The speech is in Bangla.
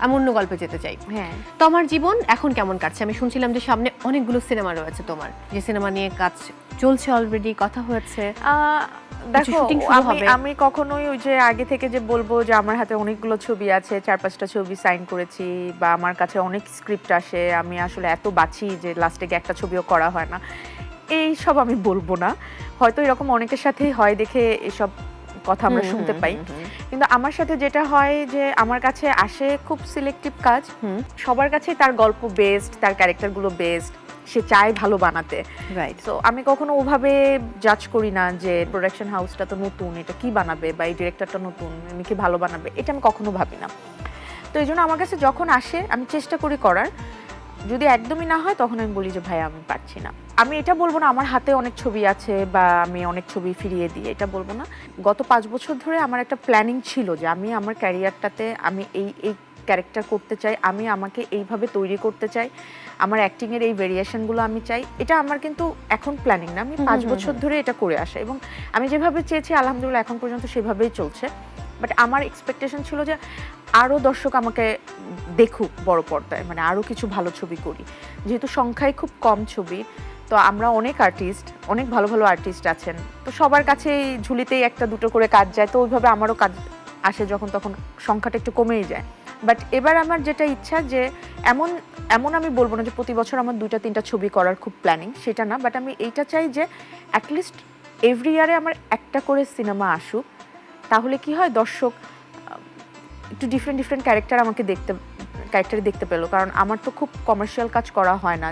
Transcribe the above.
আমি অন্য গল্পে যেতে চাই। হ্যাঁ। তো আমার জীবন এখন কেমন কাটছে? আমি শুনছিলাম যে সামনে অনেকগুলো সিনেমা রয়েছে তোমার, যে সিনেমা নিয়ে কাজ চলছে, অলরেডি কথা হয়েছে। দেখো শুটিং শুরু হবে। আমি কখনোই ওই যে আগে থেকে যে বলবো যে আমার হাতে অনেকগুলো ছবি আছে, 4-5টা ছবি সাইন করেছি, বা আমার কাছে অনেক স্ক্রিপ্ট আসে, আমি আসলে এত বাছি যে লাস্টে গিয়ে একটা ছবিও করা হয় না, এই সব আমি বলবো না। হয়তো এরকম অনেকের সাথেই হয় দেখে এসব কথা আমরা শুনতে পাই, কিন্তু আমার সাথে যেটা হয় যে আমার কাছে আসে খুব সিলেক্টিভ কাজ। সবার কাছেই তার গল্প বেস্ট, তার ক্যারেক্টারগুলো বেস্ট, সে চায় ভালো বানাতে। রাইট। তো আমি কখনো ওভাবে জাজ করি না যে প্রোডাকশন হাউসটা তো নতুন, এটা কি বানাবে, বা এই ডিরেক্টরটা নতুন, উনি কি ভালো বানাবে, এটা আমি কখনো ভাবি না। তো এই জন্য আমার কাছে যখন আসে আমি চেষ্টা করি করার, যদি একদমই না হয় তখন আমি বলি যে ভাই আমি পারছি না। আমি এটা বলবো না আমার হাতে অনেক ছবি আছে বা আমি অনেক ছবি ফিরিয়ে দিই, এটা বলবো না। গত 5 বছর ধরে আমার একটা প্ল্যানিং ছিল যে আমি আমার ক্যারিয়ারটাতে আমি এই ক্যারেক্টার করতে চাই, আমি আমাকে এইভাবে তৈরি করতে চাই, আমার অ্যাক্টিংয়ের এই ভেরিয়েশনগুলো আমি চাই। এটা আমার কিন্তু এখন প্ল্যানিং না, আমি 5 বছর ধরে এটা করে আসা, এবং আমি যেভাবে চেয়েছি আলহামদুলিল্লাহ এখন পর্যন্ত সেভাবেই চলছে। বাট আমার এক্সপেকটেশন ছিল যে আরও দর্শক আমাকে দেখুক বড় পর্দায়, মানে আরও কিছু ভালো ছবি করি। যেহেতু সংখ্যায় খুব কম ছবি, তো আমরা অনেক আর্টিস্ট, অনেক ভালো ভালো আর্টিস্ট আছেন, তো সবার কাছেই ঝুলিতেই একটা দুটো করে কাজ যায়, তো ওইভাবে আমারও কাজ আসে যখন তখন সংখ্যাটা একটু কমেই যায়। বাট এবার আমার যেটা ইচ্ছা যে এমন এমন আমি বলবো না যে প্রতি বছর আমার 2-3টা ছবি করার খুব প্ল্যানিং, সেটা না, বাট আমি এইটা চাই যে অ্যাটলিস্ট এভরি ইয়ারে আমার একটা করে সিনেমা আসুক। তাহলে কি হয়, দর্শক একটু ডিফারেন্ট ক্যারেক্টার আমাকে ক্যারেক্টারে দেখতে পেলো, কারণ আমার তো খুব কমার্শিয়াল কাজ করা হয় না।